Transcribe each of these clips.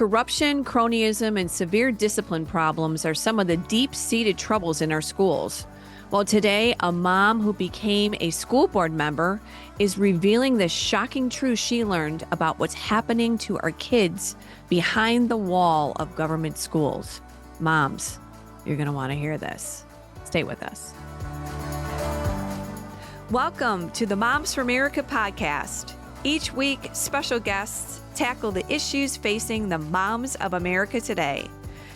Corruption, cronyism, and severe discipline problems are some of the deep-seated troubles in our schools. Well, today, a mom who became a school board member is revealing the shocking truth she learned about what's happening to our kids behind the wall of government schools. Moms, you're going to want to hear this. Stay with us. Welcome to the Moms for America podcast. Each week, special guests tackle the issues facing the moms of America today.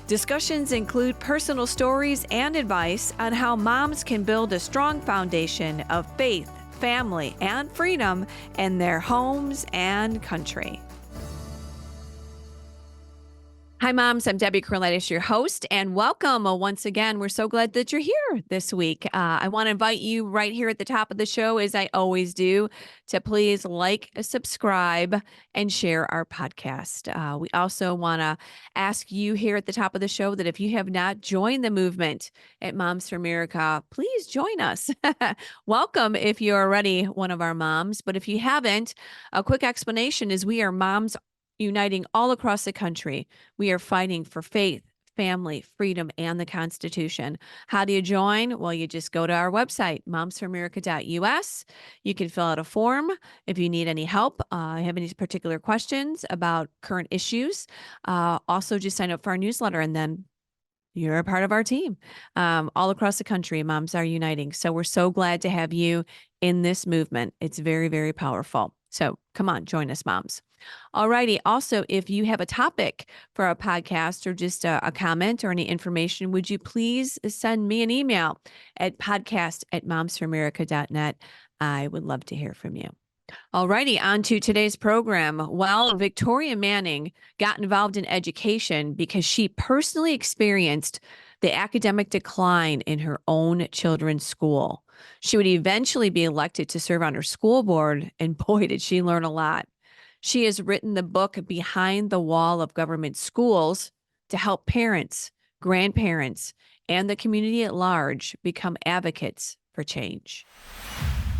Discussions include personal stories and advice on how moms can build a strong foundation of faith, family, and freedom in their homes and country. Hi, moms. I'm Debbie Corlettis, your host, and welcome once again. We're so glad that you're here this week. I want to invite you right here at the top of the show, as I always do, to please like, subscribe, and share our podcast. We also want to ask you here at the top of the show that if you have not joined the movement at Moms for America, please join us. Welcome if you're already one of our moms, but if you haven't, a quick explanation is we are moms uniting all across the country. We are fighting for faith, family, freedom, and the Constitution. How do you join? Well, you just go to our website, momsforamerica.us. You can fill out a form if you need any help, have any particular questions about current issues. Also, just sign up for our newsletter, and then you're a part of our team. All across the country, moms are uniting. So we're so glad to have you in this movement. It's very, very powerful. So come on, join us, moms. All righty. Also, if you have a topic for our podcast or just a comment or any information, would you please send me an email at podcast@momsforamerica.net. I would love to hear from you. All righty. On to today's program. Well, Victoria Manning got involved in education because she personally experienced the academic decline in her own children's school. She would eventually be elected to serve on her school board, and boy, did she learn a lot. She has written the book Behind the Wall of Government Schools to help parents, grandparents, and the community at large become advocates for change.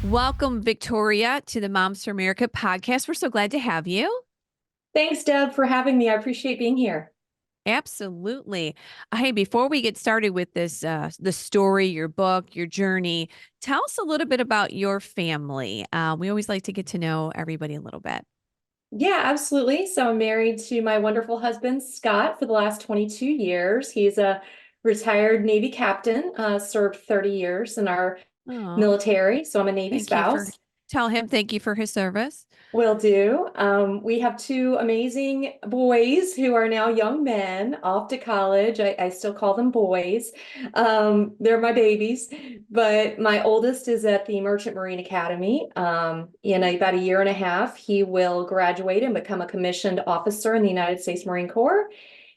Welcome, Victoria, to the Moms for America podcast. We're so glad to have you. Thanks, Deb, for having me. I appreciate being here. Absolutely. Hey, before we get started with this, the story, your book, your journey, tell us a little bit about your family. We always like to get to know everybody a little bit. Yeah, absolutely. So I'm married to my wonderful husband, Scott, for the last 22 years. He's a retired Navy captain, served 30 years in our military. So I'm a Navy spouse. Tell him thank you for his service. Will do. We have two amazing boys who are now young men off to college. I still call them boys. They're my babies, but my oldest is at the Merchant Marine Academy. In about a year and a half, he will graduate and become a commissioned officer in the United States Marine Corps.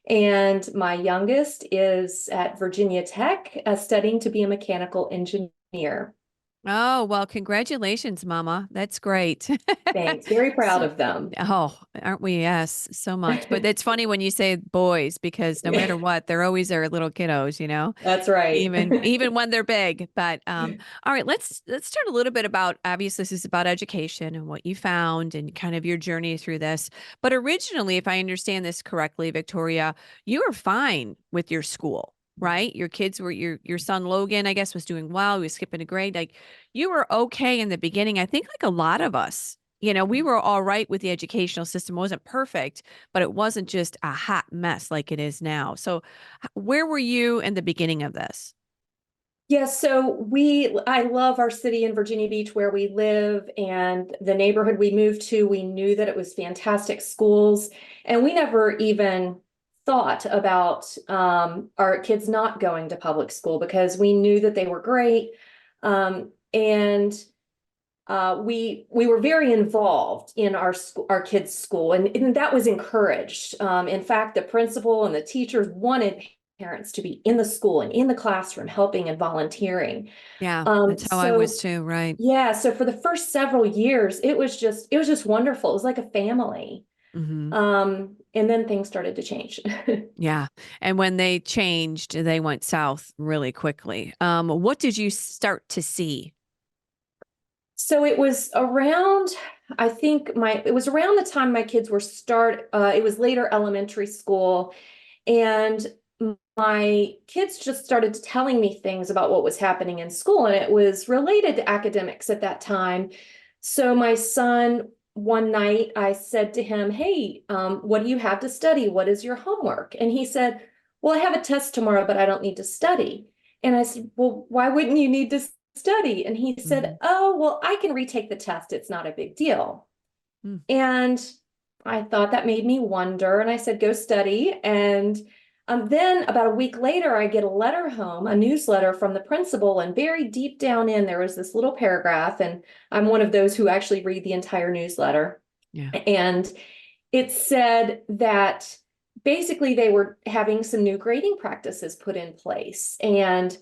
And my youngest is at Virginia Tech, studying to be a mechanical engineer. Oh, well, congratulations, Mama. That's great. Thanks. Very proud of them. Oh, aren't we? Yes, so much. But it's funny when you say boys, because no matter what, they're always our little kiddos, you know? That's right. Even when they're big. But all right, let's start a little bit about, obviously, this is about education and what you found and kind of your journey through this. But originally, if I understand this correctly, Victoria, you were fine with your school. Right? Your kids were your son Logan, I guess, was doing well. He was skipping a grade. Like, you were okay in the beginning. I think like a lot of us, we were all right with the educational system. It wasn't perfect, but it wasn't just a hot mess like it is now. So where were you in the beginning of this? Yeah, so I love our city in Virginia Beach where we live, and the neighborhood we moved to, we knew that it was fantastic schools, and we never even thought about our kids not going to public school because we knew that they were great. And we were very involved in our kids' school, and that was encouraged. In fact, the principal and the teachers wanted parents to be in the school and in the classroom helping and volunteering. Yeah, that's how I was too, right? Yeah, so for the first several years, it was just wonderful. It was like a family. Mm-hmm. And then things started to change. Yeah. And when they changed, they went south really quickly. What did you start to see? So it was around, I think it was around the time my kids were it was later elementary school. And my kids just started telling me things about what was happening in school, and it was related to academics at that time. So my son, one night, I said to him, "Hey, what do you have to study? What is your homework?" And he said, "Well, I have a test tomorrow, but I don't need to study." And I said, "Well, why wouldn't you need to study?" And he said, Mhm. "Oh, well, I can retake the test. It's not a big deal." Mm. And I thought that made me wonder. And I said, "Go study." And then about a week later, I get a letter home, a newsletter from the principal. And very deep down in there was this little paragraph. And I'm one of those who actually read the entire newsletter. Yeah. And it said that basically they were having some new grading practices put in place, and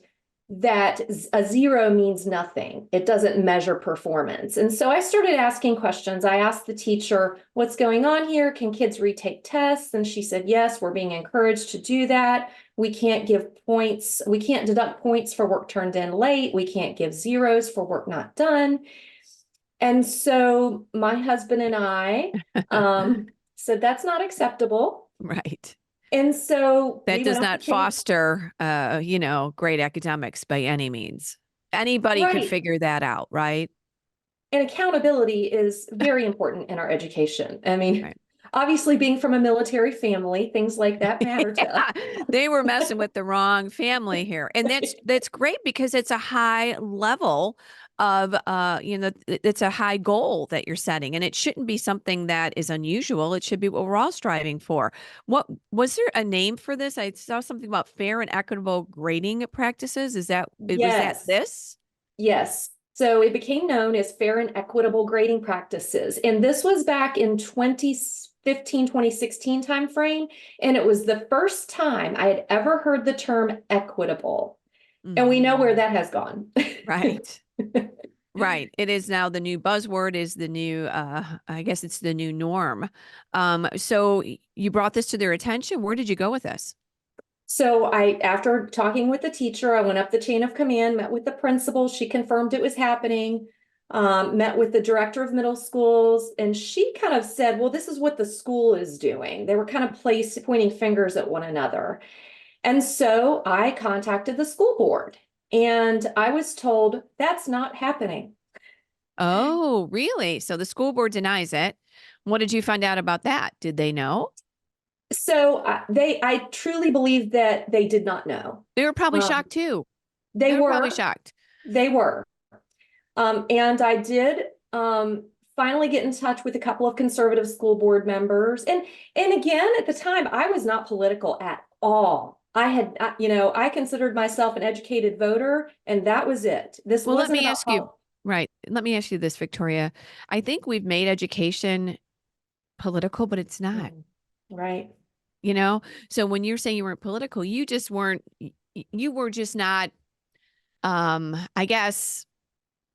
that a zero means nothing. It doesn't measure performance. And so I started asking questions. I asked the teacher, "What's going on here? Can kids retake tests?" And she said, "Yes, we're being encouraged to do that. We can't give points. We can't deduct points for work turned in late. We can't give zeros for work not done." And so my husband and I said, "That's not acceptable." Right. And so That we does went up the not chain. foster, great academics by any means. Anybody could Right. figure that out, right? And accountability is very important in our education. I mean, Right. obviously, being from a military family, things like that matter to us. Yeah, they were messing with the wrong family here. And that's great because it's a high level of it's a high goal that you're setting, and it shouldn't be something that is unusual. It should be what we're all striving for. What was there a name for this? I saw something about fair and equitable grading practices. Was that Yes, this? yes. So it became known as fair and equitable grading practices. And this was back in 2015, 2016 timeframe. And it was the first time I had ever heard the term equitable. And we know where Mhm. that has gone. Right. Right. It is now the new buzzword is the new I guess it's the new norm. So you brought this to their attention. Where did you go with this? So after talking with the teacher, I went up the chain of command, met with the principal. She confirmed it was happening. Met with the director of middle schools, and she kind of said, "Well, this is what the school is doing." They were kind of pointing fingers at one another. And so I contacted the school board, and I was told that's not happening. Oh, really? So the school board denies it. What did you find out about that? Did they know? So I truly believe that they did not know. They were probably Um, shocked too. they They were probably were, shocked. they were. And I did finally get in touch with a couple of conservative school board members. And again, at the time, I was not political at all. I considered myself an educated voter, and that was it. This Well, let wasn't me about ask you, politics. right. Let me ask you this, Victoria. I think we've made education political, but it's not, Right. you know? So when you're saying you weren't political, you just weren't, you were just not, I guess,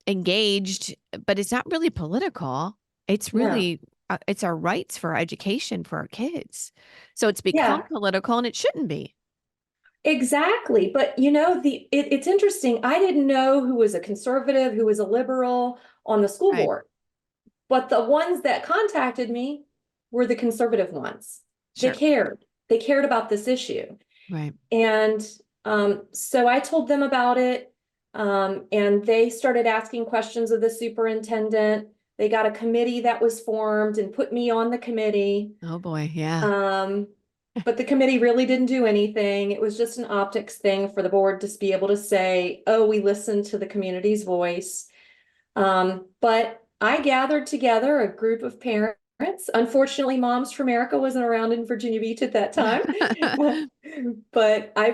engaged, but it's not really political. It's No. really it's our rights for education for our kids. So it's become Yeah, political and it shouldn't be. exactly. But it's interesting. I didn't know who was a conservative, who was a liberal on the school Right. board. But the ones that contacted me were the conservative ones. They Sure. cared. They cared about this issue. Right. And so I told them about it. And they started asking questions of the superintendent. They got a committee that was formed and put me on the committee. Oh boy. Yeah. Um, but the committee really didn't do anything. It was just an optics thing for the board to be able to say, "Oh, we listened to the community's voice." But I gathered together a group of parents. Unfortunately, Moms for America wasn't around in Virginia Beach at that time. But I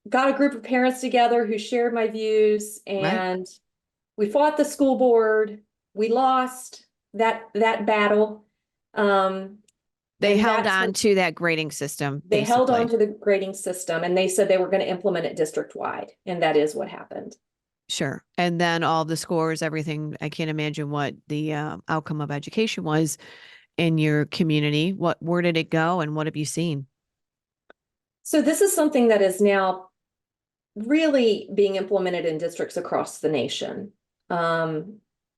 got a group of parents together who shared my views, Right. and we fought the school board. We lost that battle. Um, They and held that's on what to that grading system, they held on basically. to the grading system, and they said they were going to implement it district wide. And that is what happened. Sure. And then all the scores, everything. I can't imagine what the outcome of education was in your community. Where did it go and what have you seen? So this is something that is now really being implemented in districts across the nation.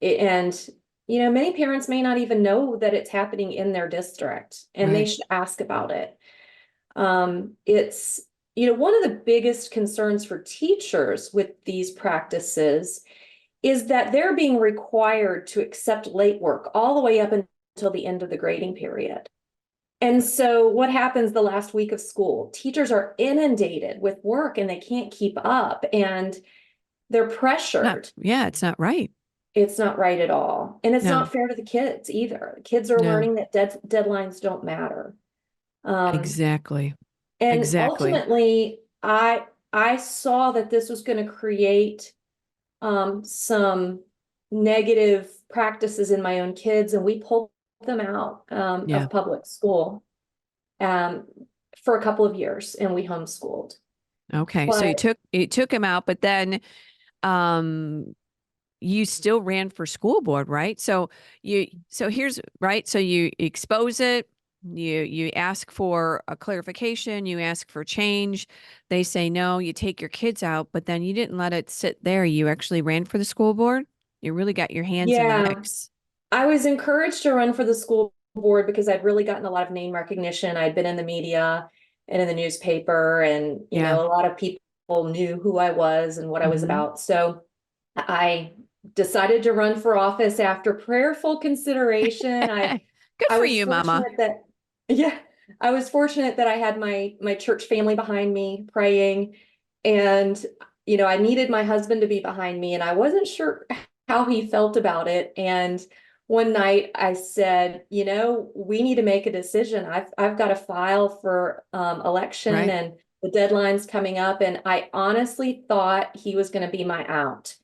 And, many parents may not even know that it's happening in their district, and they Right. should ask about it. It's, one of the biggest concerns for teachers with these practices is that they're being required to accept late work all the way up until the end of the grading period. And so what happens the last week of school? Teachers are inundated with work and they can't keep up, and they're pressured. It's not right. It's not right at all. And it's No, not fair to the kids either. Kids are no, learning that deadlines don't matter. Um, exactly. and Exactly. ultimately, I saw that this was going to create some negative practices in my own kids, and we pulled them out Yeah. of public school um, for a couple of years, and we homeschooled. Okay. So But you took him out, but then um you still ran for school board, right? So here's right. So you expose it, you ask for a clarification, you ask for change. They say no, you take your kids out, but then you didn't let it sit there. You actually ran for the school board. You really got your hands in the yeah, mix. I was encouraged to run for the school board because I'd really gotten a lot of name recognition. I'd been in the media and in the newspaper, and Yeah. a lot of people knew who I was and what I was Hmm. about. So I decided to run for office after prayerful consideration. Good I for was you, Mama. fortunate that yeah, I was fortunate that I had my church family behind me praying, and I needed my husband to be behind me, and I wasn't sure how he felt about it. And one night I said, we need to make a decision. I've got to file for election, Right. and the deadline's coming up, and I honestly thought he was going to be my out.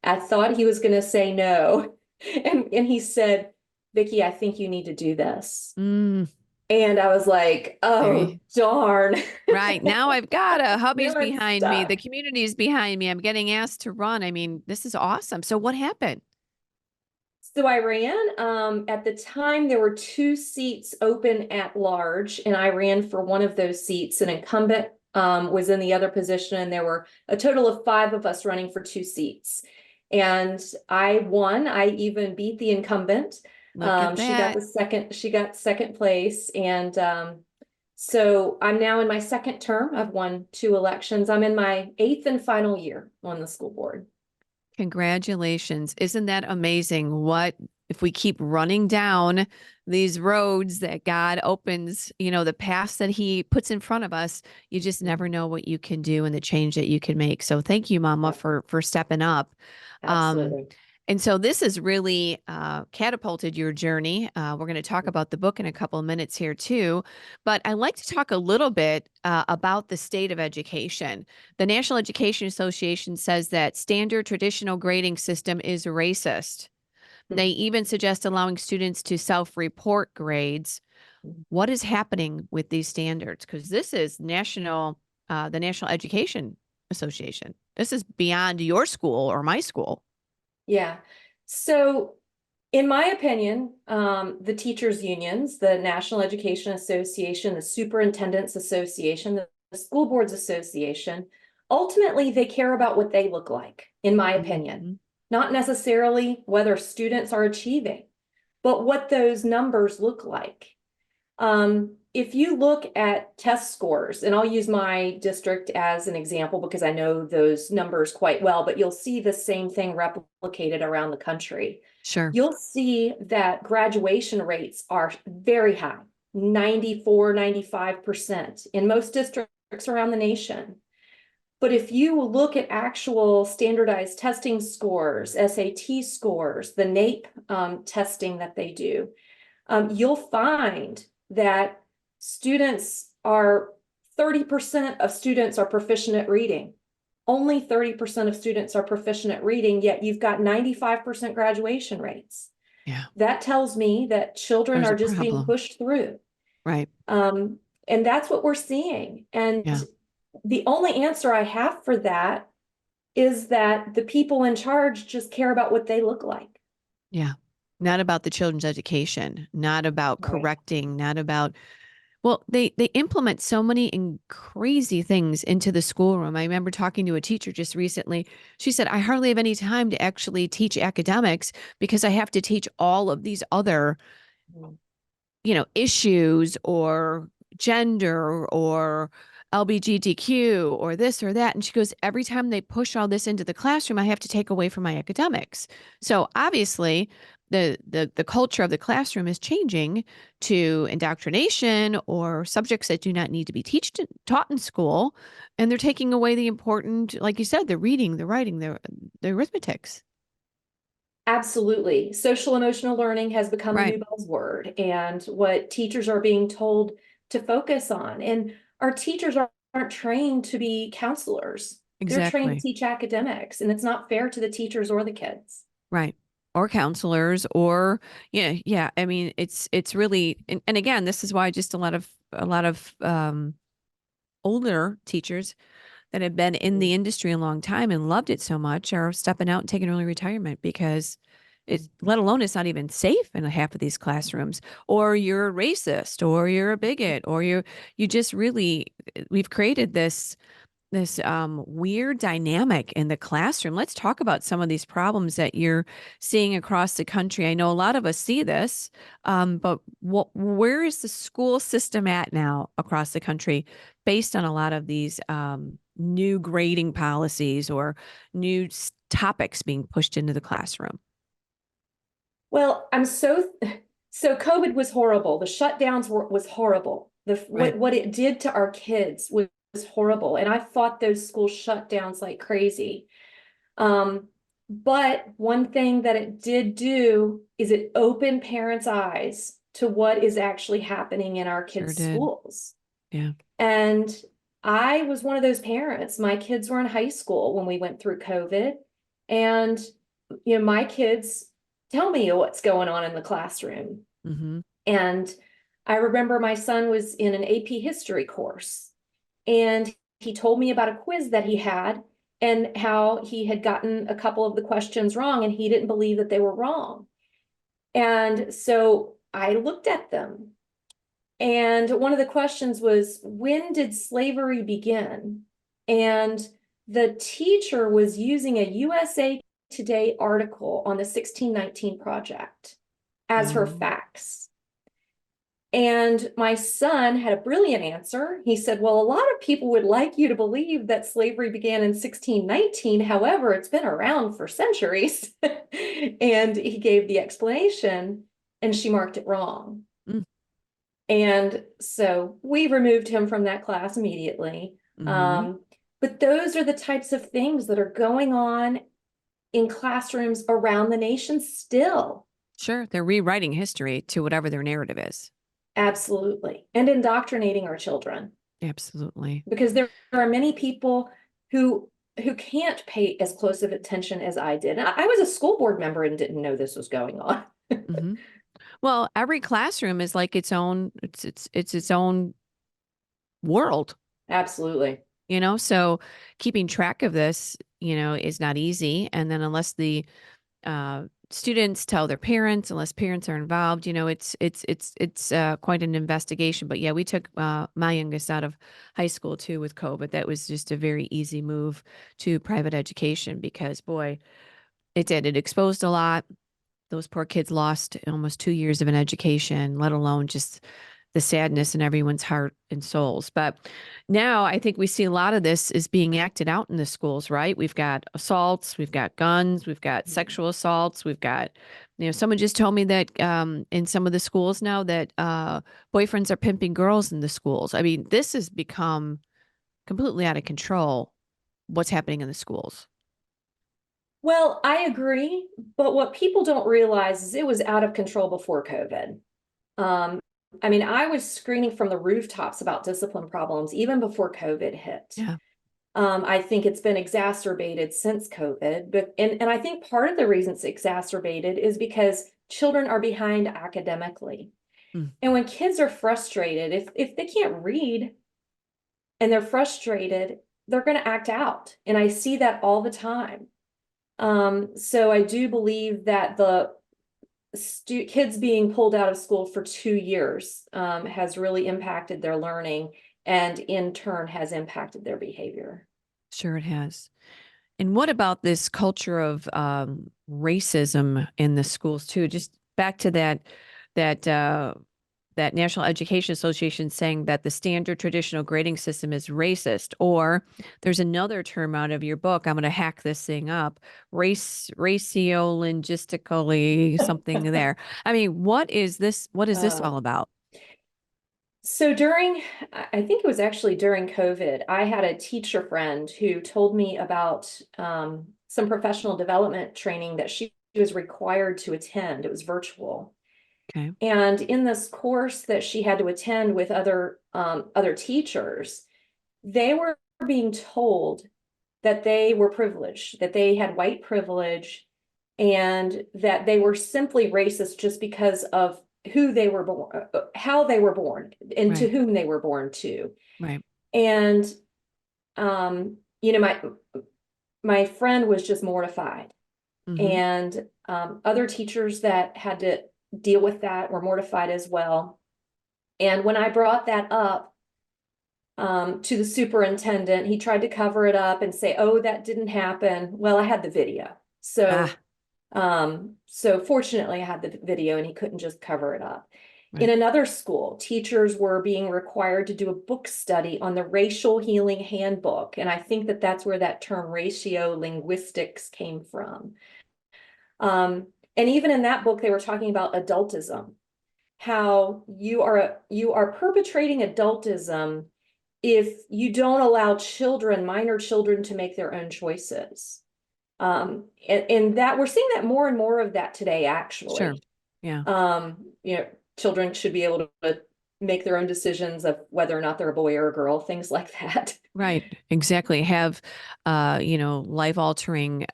I thought he was going to say no. And he said, Vicky, I think you need to do this. Mm, And I was like, there oh, you darn. right. Now I've got a Now hubby's I'm behind me. The stuck. community's behind me. I'm getting asked to run. I mean, this is awesome. So what happened? So I ran. At the time, there were two seats open at large, and I ran for one of those seats. An incumbent was in the other position, and there were a total of five of us running for two seats. And I won. I even beat the incumbent. Look at She got that. the second. She got second place, and so I'm now in my second term. I've won two elections. I'm in my eighth and final year on the school board. Congratulations. Isn't that amazing? What if we keep running down these roads that God opens, the paths that He puts in front of us, you just never know what you can do and the change that you can make. So thank you, Mama, Yeah, for stepping up. Um, absolutely. and so this has really catapulted your journey. We're going to talk about the book in a couple of minutes here too, but I'd like to talk a little bit about the state of education. The National Education Association says that standard traditional grading system is racist. They even suggest allowing students to self-report grades. What is happening with these standards? Because this is the National Education Association. This is beyond your school or my school. Yeah. So, in my opinion, the teachers' unions, the National Education Association, the Superintendents Association, the School Boards Association, ultimately they care about what they look like, in my opinion, Mhm. not necessarily whether students are achieving, but what those numbers look like. If you look at test scores, and I'll use my district as an example because I know those numbers quite well, but you'll see the same thing replicated around the country. Sure. You'll see that graduation rates are very high, 94, 95% in most districts around the nation. But if you look at actual standardized testing scores, SAT scores, the NAEP testing that they do, you'll find that students are 30% of students are proficient at reading. Only 30% of students are proficient at reading, yet you've got 95% graduation rates. Yeah. That tells me that children There's are a just being problem. pushed through. Right. Um, and that's what we're seeing. And Yeah. the only answer I have for that is that the people in charge just care about what they look like. Yeah. Not about the children's education, not about Right. correcting, not about Well, they implement so many crazy things into the schoolroom. I remember talking to a teacher just recently. She said, I hardly have any time to actually teach academics because I have to teach all of these other, issues or gender or LGBTQ or this or that. And she goes, every time they push all this into the classroom, I have to take away from my academics. So obviously, the culture of the classroom is changing to indoctrination or subjects that do not need to be taught in school, and they're taking away the important, like you said, the reading, the writing, the arithmetics. Absolutely. Social emotional learning has become the Right. new buzzword and what teachers are being told to focus on. And our teachers aren't trained to be counselors. They're trained to Exactly. teach academics, and it's not fair to the teachers or the kids. Right. Or counselors or yeah. I mean, it's really and again, this is why just a lot of older teachers that have been in the industry a long time and loved it so much are stepping out and taking early retirement because it's let alone it's not even safe in half of these classrooms, or you're a racist or you're a bigot or you just really we've created this weird dynamic in the classroom. Let's talk about some of these problems that you're seeing across the country. I know a lot of us see this, but where is the school system at now across the country based on a lot of these new grading policies or new topics being pushed into the classroom? Well, so COVID was horrible. The shutdowns was horrible. Right. What it did to our kids was horrible. And I fought those school shutdowns like crazy. Um, but one thing that it did do is it opened parents' eyes to what is actually happening in our Sure kids' did. schools. Yeah. And I was one of those parents. My kids were in high school when we went through COVID. And, my kids tell me what's going on in the classroom. Mm-hmm. And I remember my son was in an AP history course, and he told me about a quiz that he had and how he had gotten a couple of the questions wrong and he didn't believe that they were wrong. And so I looked at them, and one of the questions was, when did slavery begin? And the teacher was using a USA Today article on the 1619 Project as her Mm-hmm. facts. And my son had a brilliant answer. He said, well, a lot of people would like you to believe that slavery began in 1619. However, it's been around for centuries. And he gave the explanation, and she marked it wrong. And so we removed him from that class immediately. Mm-hmm. But those are the types of things that are going on in classrooms around the nation still. Sure. They're rewriting history to whatever their narrative is. Absolutely. And indoctrinating our children, Absolutely. because there are many people who can't pay as close of attention as I did. I was a school board member and didn't know this was going on. Mm-hmm. Well, every classroom is like its own world, Absolutely. so keeping track of this, is not easy. And then unless the students tell their parents, unless parents are involved, it's quite an investigation. But yeah, we took my youngest out of high school too with COVID. That was just a very easy move to private education because boy, it exposed a lot. Those poor kids lost almost 2 years of an education, let alone just the sadness in everyone's heart and souls. But now I think we see a lot of this is being acted out in the schools, right? We've got assaults, we've got guns, we've got sexual assaults, we've got, someone just told me that in some of the schools now that boyfriends are pimping girls in the schools. I mean, this has become completely out of control, what's happening in the schools. Well, I agree, but what people don't realize is it was out of control before COVID. Um, I mean, I was screaming from the rooftops about discipline problems even before COVID hit. Yeah. I think it's been exacerbated since COVID, but and I think part of the reason it's exacerbated is because children are behind academically. Mm. And when kids are frustrated, if they can't read and they're frustrated, they're going to act out. And I see that all the time. So I do believe that kids being pulled out of school for 2 years has really impacted their learning and in turn has impacted their behavior. Sure, it has. And what about this culture of racism in the schools too? Just back to that that National Education Association saying that the standard traditional grading system is racist, or there's another term out of your book. I'm going to hack this thing up. Ratiolinguistically something there. I mean, what is this? What is this Uh, all about? so I think it was actually during COVID, I had a teacher friend who told me about some professional development training that she was required to attend. It was virtual. Okay. And in this course that she had to attend with other teachers, they were being told that they were privileged, that they had white privilege, and that they were simply racist just because of who they were born, how they were born, and to Right. whom they were born to. Right. And my friend was just mortified, Mm-hmm. and other teachers that had to deal with that were mortified as well. And when I brought that up to the superintendent, he tried to cover it up and say, "Oh, that didn't happen." Well, I had the video. Ah, So fortunately I had the video and he couldn't just cover it up. In right. another school, teachers were being required to do a book study on the Racial Healing Handbook. And I think that that's where that term ratio linguistics came from. And even in that book, they were talking about adultism, how you are perpetrating adultism if you don't allow minor children, to make their own choices. And that we're seeing that more and more of that today, Sure. actually. Yeah. You know, children should be able to make their own decisions of whether or not they're a boy or a girl, things like that. Right, exactly. Have, life altering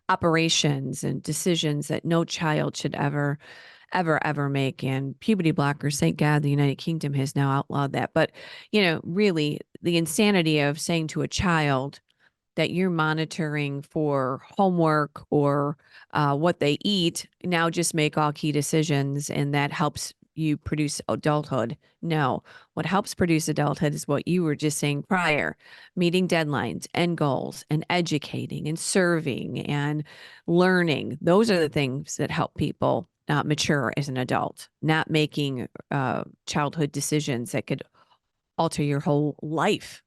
operations and decisions that no child should ever make. And puberty blockers, thank God the United Kingdom has now outlawed that. But, really the insanity of saying to a child that you're monitoring for homework or what they eat, now just make all key decisions and that helps you produce adulthood. No, what helps produce adulthood is what you were just saying prior: meeting deadlines and goals and educating and serving and learning. Those are the things that help people not mature as an adult, not making childhood decisions that could alter your whole life.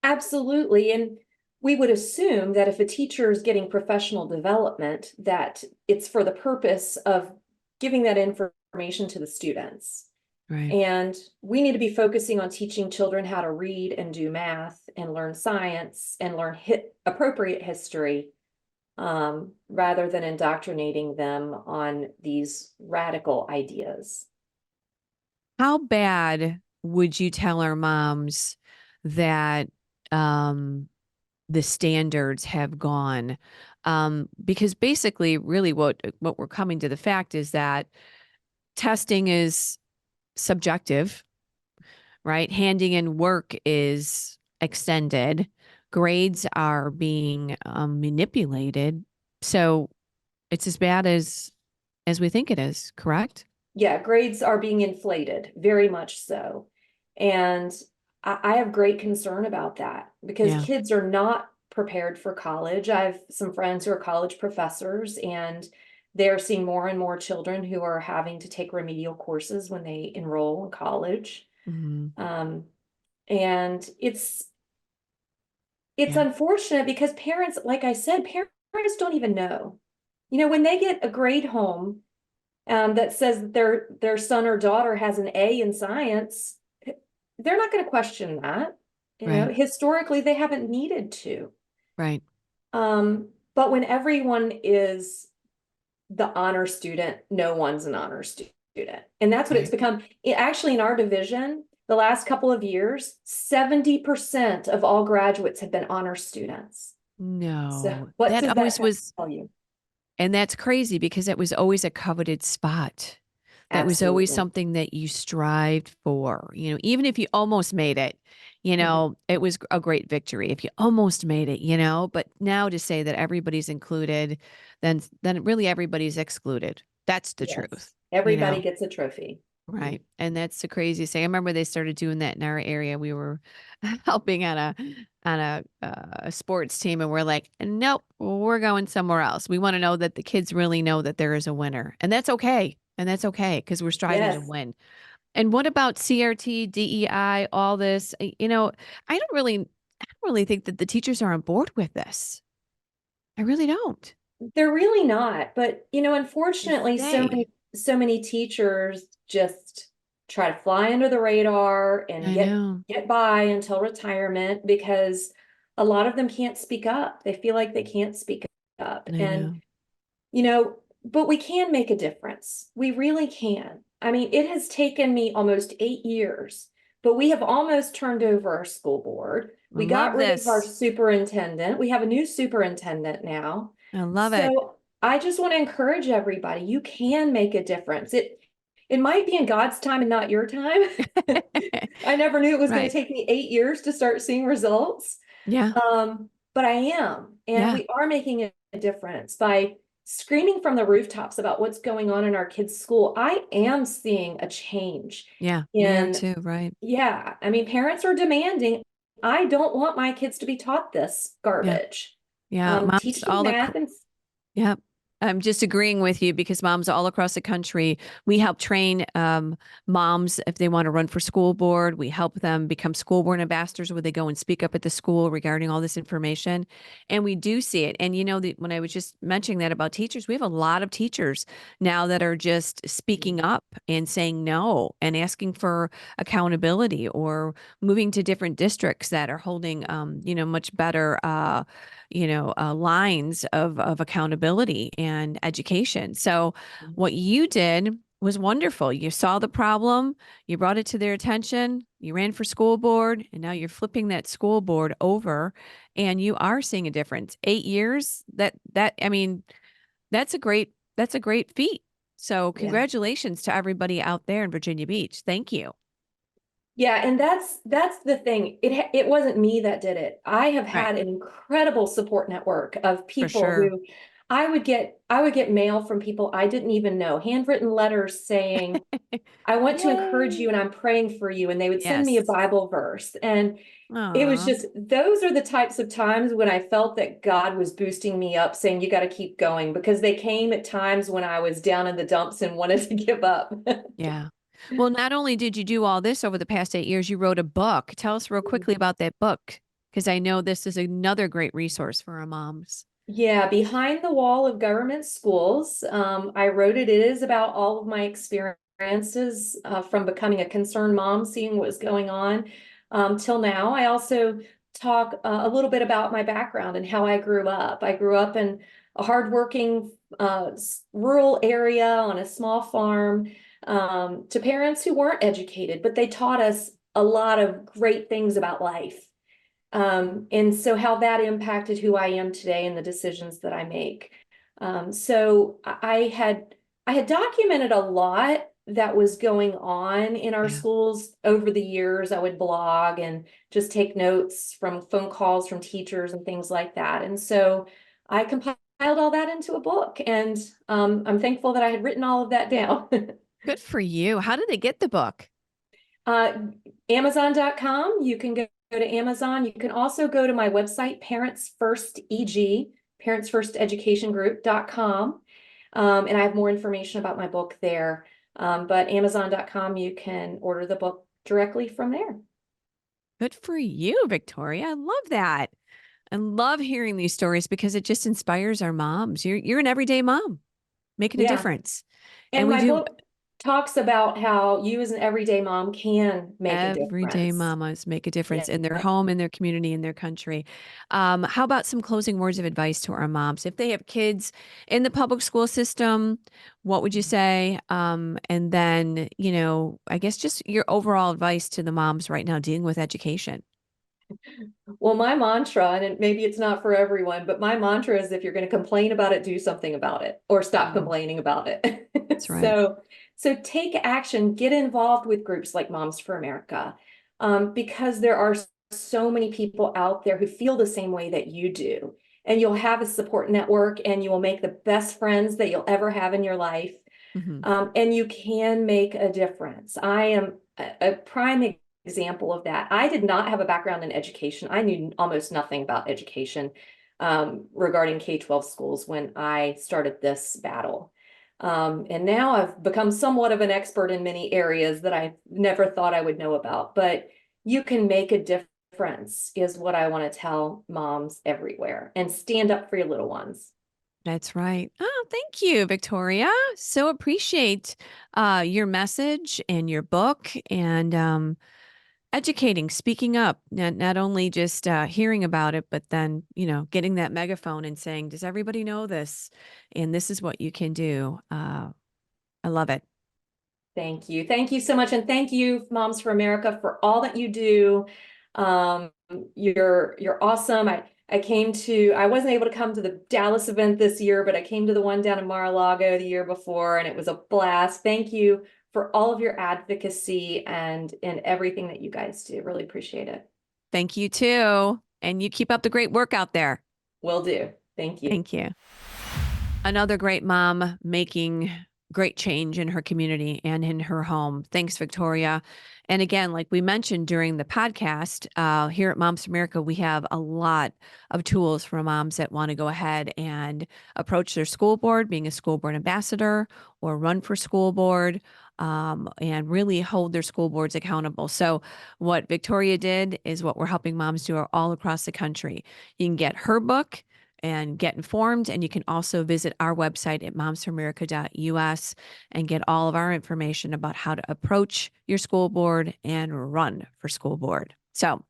Absolutely. And we would assume that if a teacher is getting professional development, that it's for the purpose of giving that information to the students. Right. And we need to be focusing on teaching children how to read and do math and learn science and learn appropriate history, rather than indoctrinating them on these radical ideas. How bad would you tell our moms that um, the standards have gone? Because basically, really, what we're coming to the fact is that testing is subjective, right? Handing in work is extended. Grades are being manipulated. So it's as bad as we think it is, correct? Yeah, grades are being inflated, very much so. And I have great concern about that because Yeah. kids are not prepared for college. I have some friends who are college professors, and they're seeing more and more children who are having to take remedial courses when they enroll in college. Hmm. Um, and it's Yeah. unfortunate because parents, like I said, parents don't even know. You know, when they get a grade home that says that their son or daughter has an A in science, they're not going to question that. You know, Right. historically, they haven't needed to. Right. But when everyone is the honor student, no one's an honor student. And that's what it's Right. become. Actually, in our division, the last couple of years, 70% of all graduates have been honor students. So No, what that does that always was, tell you? and that's crazy because it was always a coveted spot. That was always Absolutely. something that you strived for. Even if you almost made it, Mhm. it was a great victory if you almost made it, but now to say that everybody's included, then really everybody's excluded. That's the Yes. truth, you Everybody know. gets a trophy. Mhm. Right. And that's the craziest thing. I remember they started doing that in our area. We were helping on a sports team and we're like, nope, we're going somewhere else. We want to know that the kids really know that there is a winner. And that's okay. And that's okay because we're striving to Yes. win. And what about CRT, DEI, all this? I don't really think that the teachers are on board with this. I really don't. They're really not, but They unfortunately, say, so many teachers just try to fly under the radar and I know, get by until retirement because a lot of them can't speak up. They feel like they can't speak up. I And know. but we can make a difference. We really can. I mean, it has taken me almost 8 years, but we have almost turned over our school board. I We got love rid of our this. superintendent. We have a new superintendent now. I love it. So I just want to encourage everybody, you can make a difference. It might be in God's time and not your time. I never knew it was going to Right. take me 8 years to start seeing results. Yeah. But I am, and Yeah. we are making a difference by screaming from the rooftops about what's going on in our kids' school. I am seeing a change Yeah. We are in, too. Right. yeah, I mean, parents are demanding, I don't want my kids to be taught this Yeah. garbage. Yeah. Moms Teach them all math and Yeah. I'm just agreeing with you because moms all across the country, we help train moms if they want to run for school board. We help them become school board ambassadors where they go and speak up at the school regarding all this information. And we do see it. And when I was just mentioning that about teachers, we have a lot of teachers now that are just speaking up and saying no and asking for accountability or moving to different districts that are holding, much better lines of accountability and education. So what you did was wonderful. You saw the problem, you brought it to their attention, you ran for school board, and now you're flipping that school board over and you are seeing a difference. 8 years, I mean, that's a great feat. So yeah. congratulations to everybody out there in Virginia Beach. Thank you. Yeah, and that's the thing. It wasn't me that did it. I have Right. had an incredible support network of For people sure. who I would get mail from people I didn't even know, handwritten letters saying, I want to encourage you Yay. and I'm praying for you. And they would send me a Yes. Bible verse. And it was Aw. just, those are the types of times when I felt that God was boosting me up, saying, you got to keep going, because they came at times when I was down in the dumps and wanted to give up. Yeah. Well, not only did you do all this over the past 8 years, you wrote a book. Tell us real quickly about that book, because I know this is another great resource for our moms. Yeah, Behind the Wall of Government Schools. I wrote it. It is about all of my experiences from becoming a concerned mom, seeing what was going on till now. I also talk a little bit about my background and how I grew up. I grew up in a hardworking rural area on a small farm to parents who weren't educated, but they taught us a lot of great things about life. And so how that impacted who I am today and the decisions that I make. So I had documented a lot that was going on in our Yeah. schools over the years. I would blog and just take notes from phone calls from teachers and things like that. And so I compiled all that into a book, and I'm thankful that I had written all of that down. Good for you. How did they get the book? Uh, Amazon.com. You can go to Amazon. You can also go to my website, Parents First EG, Parents First Education Group.com. And I have more information about my book there. But Amazon.com, you can order the book directly from there. Good for you, Victoria. I love that. I love hearing these stories because it just inspires our moms. You're an everyday mom making a Yeah. difference. And And we my do. book talks about how you as an everyday mom can make a Everyday difference. mamas make a Yeah. difference in their home, in their community, in their country. How about some closing words of advice to our moms? If they have kids in the public school system, what would you say? And then, I guess just your overall advice to the moms right now dealing with education. Well, my mantra, and maybe it's not for everyone, but my mantra is, if you're going to complain about it, do something about it or stop Mm, complaining about it. that's right. So So take action, get involved with groups like Moms for America, because there are so many people out there who feel the same way that you do. And you'll have a support network and you will make the best friends that you'll ever have in your life. Mhm. And you can make a difference. I am a prime example of that. I did not have a background in education. I knew almost nothing about education regarding K-12 schools when I started this battle. And now I've become somewhat of an expert in many areas that I never thought I would know about. But you can make a difference, is what I want to tell moms everywhere, and stand up for your little ones. That's right. Oh, thank you, Victoria. So appreciate your message and your book and educating, speaking up, not only just hearing about it, but then, getting that megaphone and saying, does everybody know this? And this is what you can do. I love it. Thank you. Thank you so much. And thank you, Moms for America, for all that you do. Um, you're awesome. I wasn't able to come to the Dallas event this year, but I came to the one down in Mar-a-Lago the year before, and it was a blast. Thank you for all of your advocacy and everything that you guys do. Really appreciate it. Thank you too. And you keep up the great work out there. Will do. Thank you. Thank you. Another great mom making great change in her community and in her home. Thanks, Victoria. And again, like we mentioned during the podcast, here at Moms for America, we have a lot of tools for moms that want to go ahead and approach their school board, being a school board ambassador or run for school board, and really hold their school boards accountable. So what Victoria did is what we're helping moms do all across the country. You can get her book and get informed. And you can also visit our website at momsforamerica.us and get all of our information about how to approach your school board and run for school board. So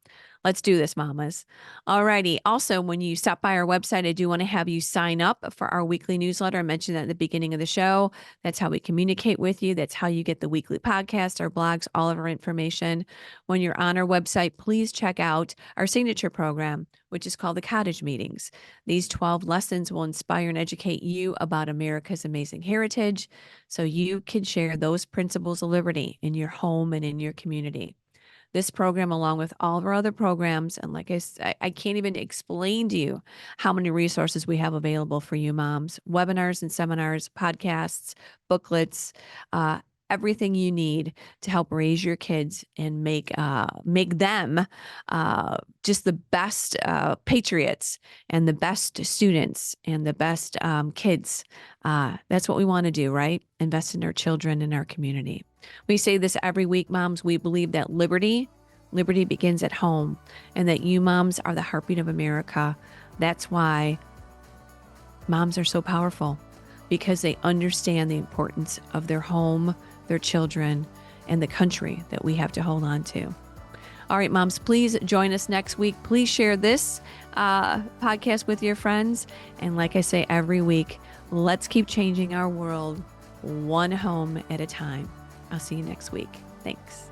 let's do this, mamas. All righty. Also, when you stop by our website, I do want to have you sign up for our weekly newsletter. I mentioned that at the beginning of the show. That's how we communicate with you. That's how you get the weekly podcast, our blogs, all of our information. When you're on our website, please check out our signature program, which is called the Cottage Meetings. These 12 lessons will inspire and educate you about America's amazing heritage so you can share those principles of liberty in your home and in your community. This program, along with all of our other programs, and like I can't even explain to you how many resources we have available for you moms, webinars and seminars, podcasts, booklets, everything you need to help raise your kids and make them just the best patriots and the best students and the best kids. That's what we want to do, right? Invest in our children and our community. We say this every week, moms. We believe that liberty begins at home, and that you moms are the heartbeat of America. That's why moms are so powerful, because they understand the importance of their home, their children, and the country that we have to hold on to. All right, moms, please join us next week. Please share this podcast with your friends. And like I say every week, let's keep changing our world one home at a time. I'll see you next week. Thanks.